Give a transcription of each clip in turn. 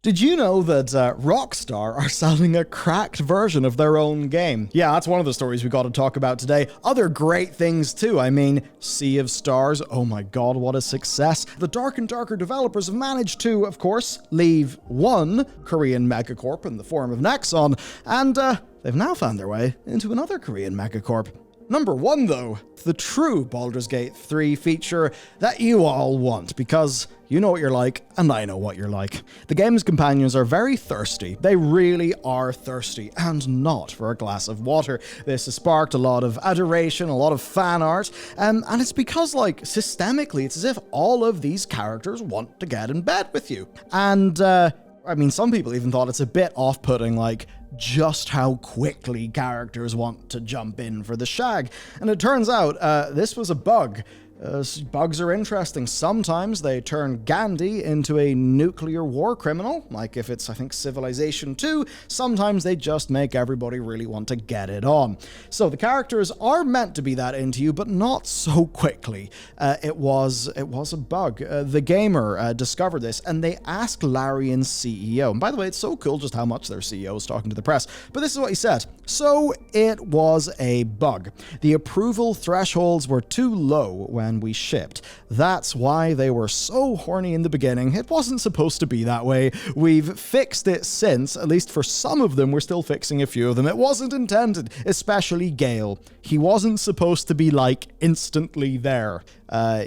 Did you know that Rockstar are selling a cracked version of their own game? Yeah, that's one of the stories we got to talk about today. Other great things too. I mean, Sea of Stars, oh my god, what a success. The Dark and Darker developers have managed to, of course, leave one Korean megacorp in the form of Nexon, and they've now found their way into another Korean megacorp. Number one, though, the true Baldur's Gate 3 feature that you all want, because you know what you're like, and I know what you're like. The game's companions are very thirsty. They really are thirsty, and not for a glass of water. This has sparked a lot of adoration, a lot of fan art, and it's because, like, systemically, it's as if all of these characters want to get in bed with you. And, I mean, some people even thought it's a bit off-putting, like, just how quickly characters want to jump in for the shag. And it turns out, this was a bug. Bugs are interesting. Sometimes they turn Gandhi into a nuclear war criminal, like if it's, I think, Civilization 2. Sometimes they just make everybody really want to get it on. So the characters are meant to be that into you, but not so quickly. It was a bug. The Gamer discovered this, and they asked Larian's CEO. And by the way, it's so cool just how much their CEO is talking to the press. But this is what he said. So it was a bug. The approval thresholds were too low when we shipped. That's why they were so horny in the beginning. It wasn't supposed to be that way. We've fixed it since, at least for some of them. We're still fixing a few of them. It wasn't intended, especially Gale. He wasn't supposed to be, like, instantly there.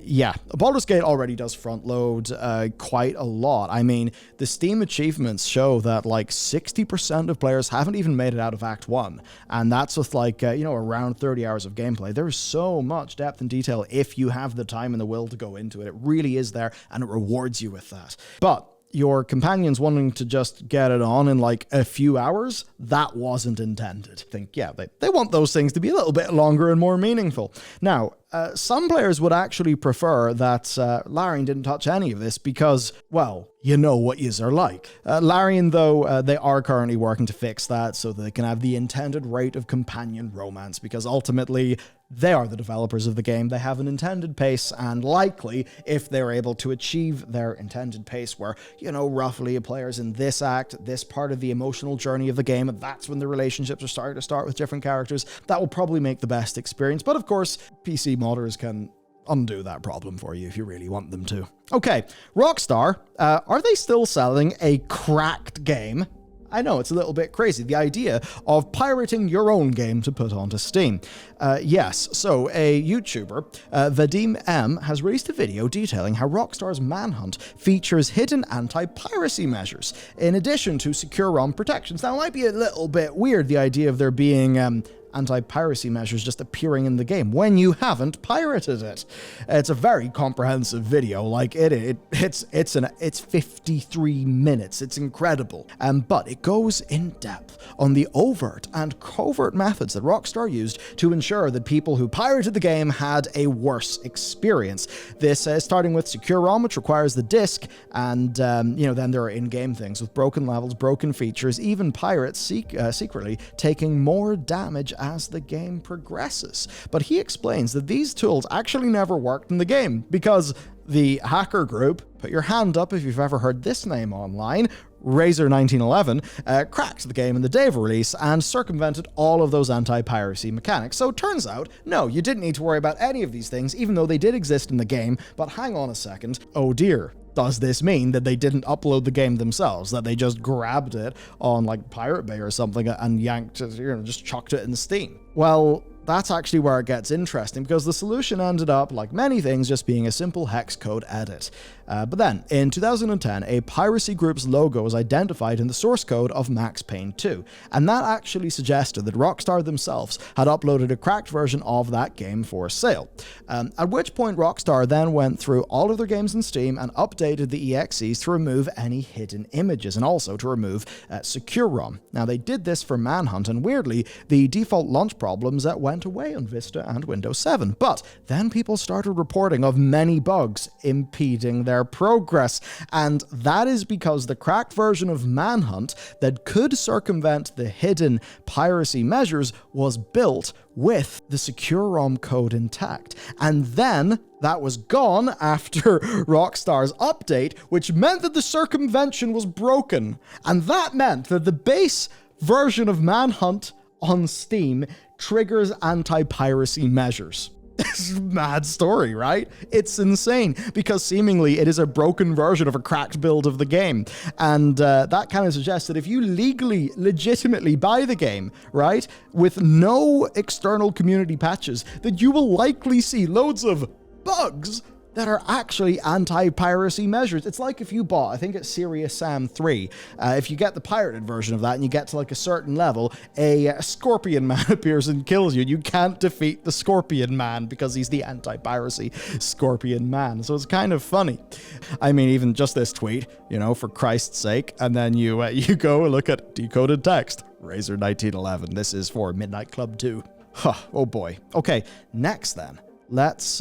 Yeah, Baldur's Gate already does front load quite a lot. I mean, the Steam achievements show that like 60% of players haven't even made it out of Act 1, and that's with like, around 30 hours of gameplay. There's so much depth and detail if you have the time and the will to go into it. It really is there, and it rewards you with that. But your companions wanting to just get it on in like a few hours, that wasn't intended. I think, yeah, they want those things to be a little bit longer and more meaningful. Now, some players would actually prefer that Larian didn't touch any of this because, well, you know what yous are like. Larian, though, they are currently working to fix that so that they can have the intended rate of companion romance, because ultimately they are the developers of the game. They have an intended pace, and likely, if they're able to achieve their intended pace where, roughly a player's in this act, this part of the emotional journey of the game, and that's when the relationships are starting to start with different characters, that will probably make the best experience. But of course, PC modders can undo that problem for you if you really want them to. Okay, Rockstar, are they still selling a cracked game? I know, it's a little bit crazy, the idea of pirating your own game to put onto Steam. Yes, so a YouTuber, Vadim M, has released a video detailing how Rockstar's Manhunt features hidden anti-piracy measures, in addition to secure ROM protections. Now, it might be a little bit weird, the idea of there being anti-piracy measures just appearing in the game when you haven't pirated it. It's a very comprehensive video. Like it's 53 minutes. It's incredible. But it goes in depth on the overt and covert methods that Rockstar used to ensure that people who pirated the game had a worse experience. This starting with secure ROM, which requires the disc, and then there are in-game things with broken levels, broken features, even pirates secretly taking more damage as the game progresses. But he explains that these tools actually never worked in the game because the hacker group, put your hand up if you've ever heard this name online, Razor1911, cracked the game in the day of release and circumvented all of those anti-piracy mechanics. So it turns out, no, you didn't need to worry about any of these things, even though they did exist in the game. But hang on a second. Oh dear. Does this mean that they didn't upload the game themselves? That they just grabbed it on like Pirate Bay or something and yanked it, just chucked it in Steam? Well, that's actually where it gets interesting, because the solution ended up, like many things, just being a simple hex code edit. But then, in 2010, a piracy group's logo was identified in the source code of Max Payne 2, and that actually suggested that Rockstar themselves had uploaded a cracked version of that game for sale. At which point, Rockstar then went through all of their games in Steam and updated the EXEs to remove any hidden images, and also to remove secure ROM. Now, they did this for Manhunt, and weirdly, the default launch problems went away on Vista and Windows 7. But then people started reporting of many bugs impeding their their progress. And that is because the cracked version of Manhunt that could circumvent the hidden piracy measures was built with the secure ROM code intact. And then that was gone after Rockstar's update, which meant that the circumvention was broken. And that meant that the base version of Manhunt on Steam triggers anti-piracy measures. This is a mad story, right? It's insane, because seemingly it is a broken version of a cracked build of the game. And that kind of suggests that if you legitimately buy the game, right, with no external community patches, that you will likely see loads of bugs that are actually anti-piracy measures. It's like if you bought, I think it's Serious Sam 3, if you get the pirated version of that and you get to like a certain level, a scorpion man appears and kills you. You can't defeat the scorpion man because he's the anti-piracy scorpion man. So it's kind of funny. I mean, even just this tweet, you know, for Christ's sake, and then you go and look at decoded text. Razor 1911, this is for Midnight Club 2. Huh, oh boy. Okay, next then. Let's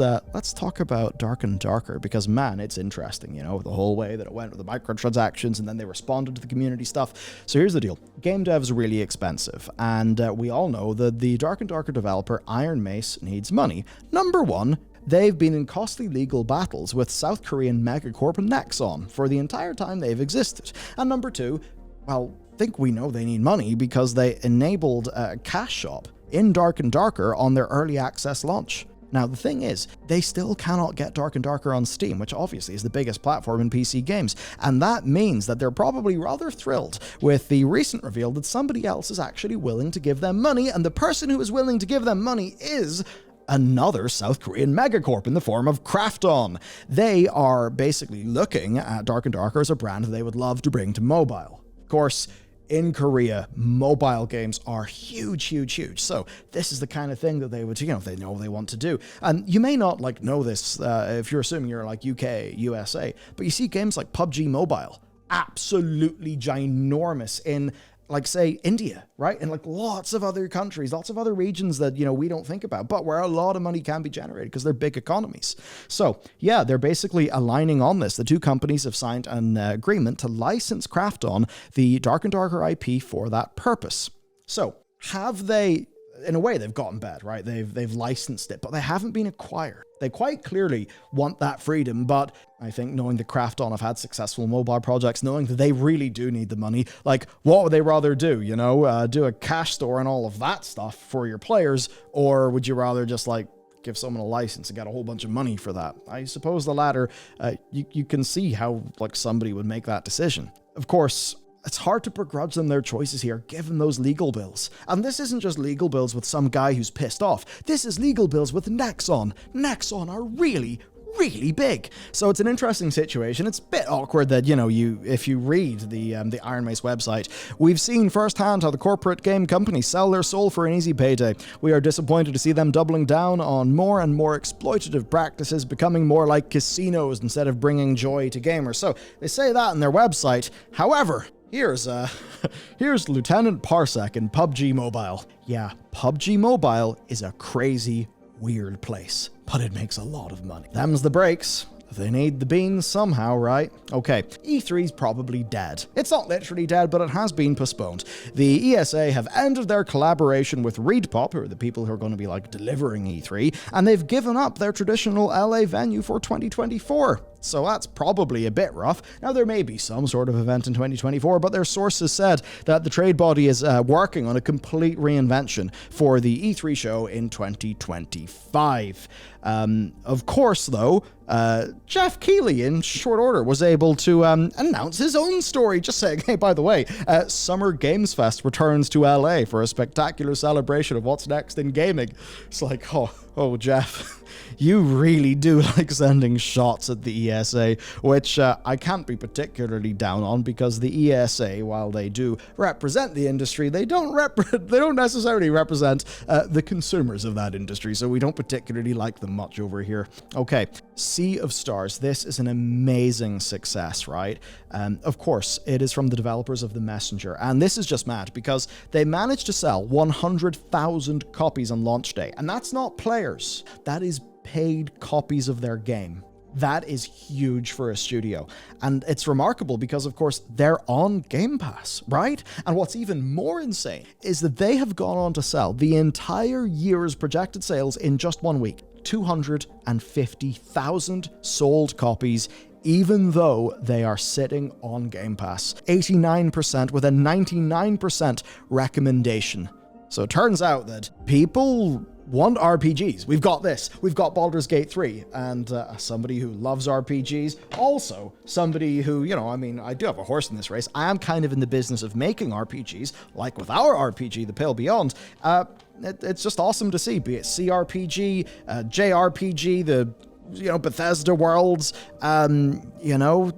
talk about Dark and Darker, because man, it's interesting, you know, the whole way that it went with the microtransactions and then they responded to the community stuff. So here's the deal. Game dev is really expensive, and we all know that the Dark and Darker developer IronMace needs money. Number one, they've been in costly legal battles with South Korean megacorp Nexon for the entire time they've existed. And number two, well, I think we know they need money because they enabled a cash shop in Dark and Darker on their early access launch. Now, the thing is, they still cannot get Dark and Darker on Steam, which obviously is the biggest platform in PC games, and that means that they're probably rather thrilled with the recent reveal that somebody else is actually willing to give them money, and the person who is willing to give them money is another South Korean megacorp in the form of Krafton. They are basically looking at Dark and Darker as a brand they would love to bring to mobile. Of course, in Korea, mobile games are huge. So this is the kind of thing that they would, you know, they know they want to do. And you may not like know this if you're assuming you're like UK, USA, but you see games like PUBG Mobile, absolutely ginormous in, like, say, India, right? And like lots of other countries, lots of other regions that, you know, we don't think about, but where a lot of money can be generated because they're big economies. So yeah, they're basically aligning on this. The two companies have signed an agreement to license Krafton the Dark and Darker IP for that purpose. So have they, in a way, they've gotten bad, right? They've licensed it, but they haven't been acquired. They quite clearly want that freedom, but I think knowing that Krafton have had successful mobile projects, knowing that they really do need the money, like, what would they rather do, you know? Do a cash store and all of that stuff for your players, or would you rather just, like, give someone a license and get a whole bunch of money for that? I suppose the latter. You can see how, like, somebody would make that decision. Of course, it's hard to begrudge them their choices here, given those legal bills. And this isn't just legal bills with some guy who's pissed off. This is legal bills with Nexon. Nexon are really big. So it's an interesting situation. It's a bit awkward that, you know, if you read the IronMace website, we've seen firsthand how the corporate game companies sell their soul for an easy payday. We are disappointed to see them doubling down on more and more exploitative practices, becoming more like casinos instead of bringing joy to gamers. So they say that on their website. However, here's Lieutenant Parsec in PUBG Mobile. Yeah, PUBG Mobile is a crazy, weird place, but it makes a lot of money. Them's the breaks. They need the beans somehow, right? Okay, E3's probably dead. It's not literally dead, but it has been postponed. The ESA have ended their collaboration with ReedPop, who are the people who are going to be like delivering E3, and they've given up their traditional LA venue for 2024. So that's probably a bit rough. Now, there may be some sort of event in 2024, but their sources said that the trade body is working on a complete reinvention for the E3 show in 2025. Of course, though, Jeff Keighley, in short order, was able to announce his own story, just saying, hey, by the way, Summer Games Fest returns to LA for a spectacular celebration of what's next in gaming. It's like, oh, Jeff, you really do like sending shots at the ESA, which I can't be particularly down on, because the ESA, while they do represent the industry, they don't necessarily represent the consumers of that industry, so we don't particularly like them much over here. Okay, Sea of Stars. This is an amazing success, right? Of course, it is from the developers of The Messenger, and this is just mad because they managed to sell 100,000 copies on launch day, and that's not players. That is paid copies of their game. That is huge for a studio. And it's remarkable because, of course, they're on Game Pass, right? And what's even more insane is that they have gone on to sell the entire year's projected sales in just 1 week. 250,000 sold copies, even though they are sitting on Game Pass. 89% with a 99% recommendation. So it turns out that people want RPGs. We've got this. We've got Baldur's Gate 3, and somebody who loves RPGs, also somebody who, you know, I mean, I do have a horse in this race. I am kind of in the business of making RPGs, like with our RPG, The Pale Beyond. It's just awesome to see, be it CRPG, JRPG, the Bethesda worlds,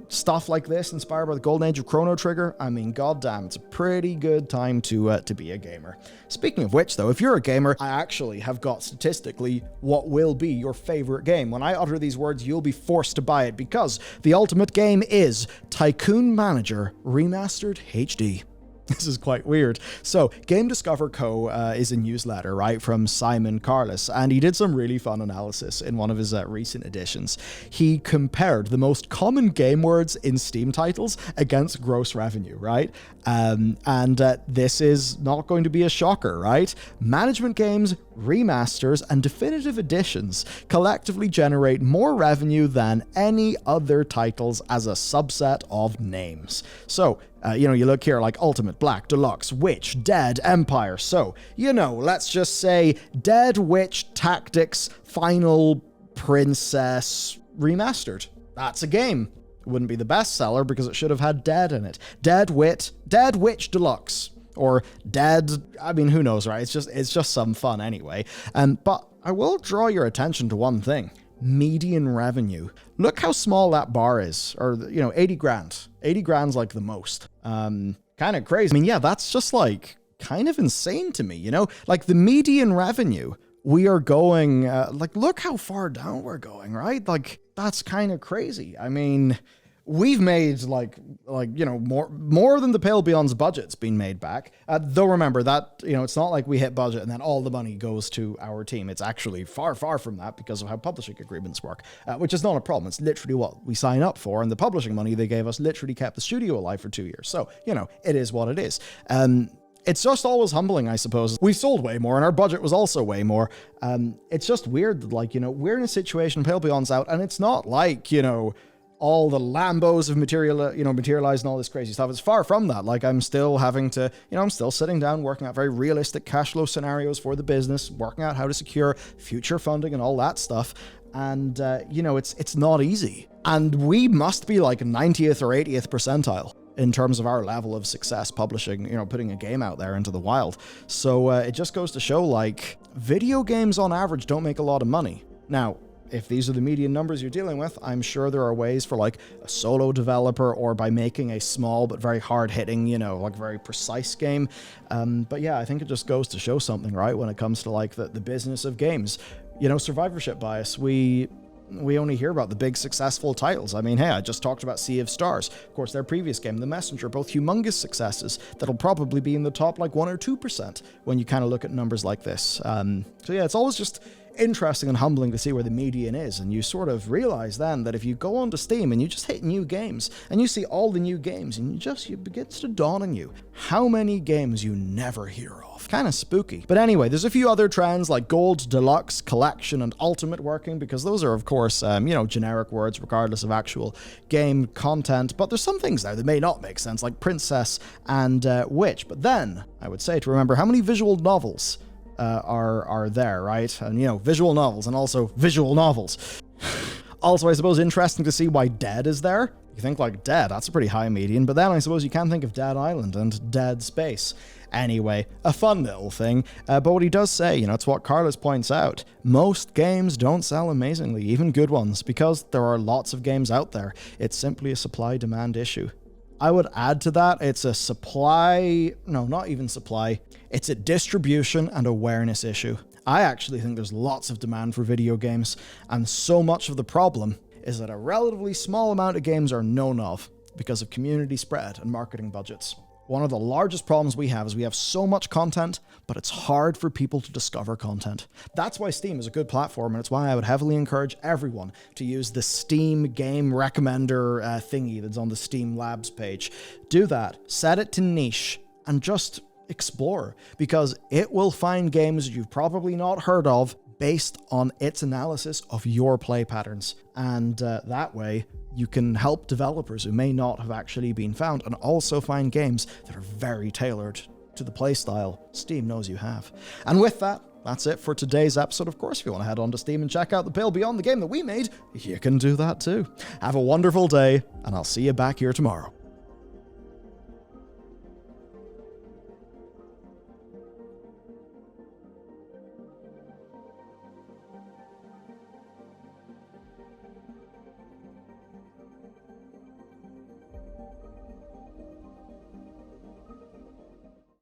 stuff like this inspired by the golden age of Chrono Trigger. I mean, goddamn, it's a pretty good time to be a gamer. Speaking of which, though, if you're a gamer, I actually have got statistically what will be your favorite game. When I utter these words, you'll be forced to buy it because the ultimate game is Tycoon Manager Remastered HD. This is quite weird. So, Game Discover Co. is a newsletter, right, from Simon Carless, and he did some really fun analysis in one of his recent editions. He compared the most common game words in Steam titles against gross revenue, right? This is not going to be a shocker, right? Management games, remasters, and definitive editions collectively generate more revenue than any other titles as a subset of names. So, you look here like Ultimate, Black, Deluxe, Witch, Dead, Empire. So, let's just say Dead, Witch, Tactics, Final Princess Remastered. That's a game. It wouldn't be the best seller because it should have had Dead in it. Dead Witch Deluxe. Or Dead, I mean, who knows, right? It's just some fun anyway. But I will draw your attention to one thing. Median revenue. Look how small that bar is, or 80 grand. 80 grand's like the most. Kind of crazy. I mean, yeah, that's just like kind of insane to me, like the median revenue. We are going, look how far down we're going, right? Like, that's kind of crazy. I mean, we've made more than the Pale Beyond's budget's been made back. Though remember that, it's not like we hit budget and then all the money goes to our team. It's actually far, far from that because of how publishing agreements work, which is not a problem. It's literally what we sign up for, and the publishing money they gave us literally kept the studio alive for 2 years. So, it is what it is. It's just always humbling, I suppose. We've sold way more, and our budget was also way more. It's just weird that, we're in a situation, Pale Beyond's out, and it's not like, all the Lambos have materialized and all this crazy stuff. It's far from that. Like, I'm still having to, I'm still sitting down, working out very realistic cash flow scenarios for the business, working out how to secure future funding and all that stuff. And, it's not easy. And we must be like 90th or 80th percentile in terms of our level of success publishing, putting a game out there into the wild. So it just goes to show, video games on average don't make a lot of money. Now, if these are the median numbers you're dealing with, I'm sure there are ways for a solo developer, or by making a small but very hard-hitting, very precise game. But yeah, I think it just goes to show something, right, when it comes to the business of games. Survivorship bias. We only hear about the big successful titles. I mean, hey, I just talked about Sea of Stars. Of course, their previous game, The Messenger, both humongous successes that'll probably be in the top 1 or 2% when you kind of look at numbers like this. So yeah, it's always just interesting and humbling to see where the median is, and you sort of realize then that if you go onto Steam and you just hit new games and you see all the new games, and it begins to dawn on you how many games you never hear of. Kind of spooky. But anyway, there's a few other trends like Gold, Deluxe, Collection, and Ultimate working, because those are of course generic words regardless of actual game content. But there's some things there that may not make sense, like Princess and Witch. But then I would say to remember how many visual novels are there, right? And, visual novels and also visual novels. Also, I suppose interesting to see why Dead is there. You think Dead, that's a pretty high median, but then I suppose you can think of Dead Island and Dead Space. Anyway, a fun little thing, but what he does say, it's what Carlos points out, most games don't sell amazingly, even good ones, because there are lots of games out there. It's simply a supply-demand issue. I would add to that, it's a not even supply, it's a distribution and awareness issue. I actually think there's lots of demand for video games, and so much of the problem is that a relatively small amount of games are known of because of community spread and marketing budgets. One of the largest problems we have is we have so much content, but it's hard for people to discover content. That's why Steam is a good platform, and it's why I would heavily encourage everyone to use the Steam Game Recommender thingy that's on the Steam Labs page. Do that, set it to niche, and just explore, because it will find games you've probably not heard of based on its analysis of your play patterns. And that way, you can help developers who may not have actually been found, and also find games that are very tailored to the playstyle Steam knows you have. And with that, that's it for today's episode. Of course, if you want to head on to Steam and check out The Pale Beyond, the game that we made, you can do that too. Have a wonderful day, and I'll see you back here tomorrow.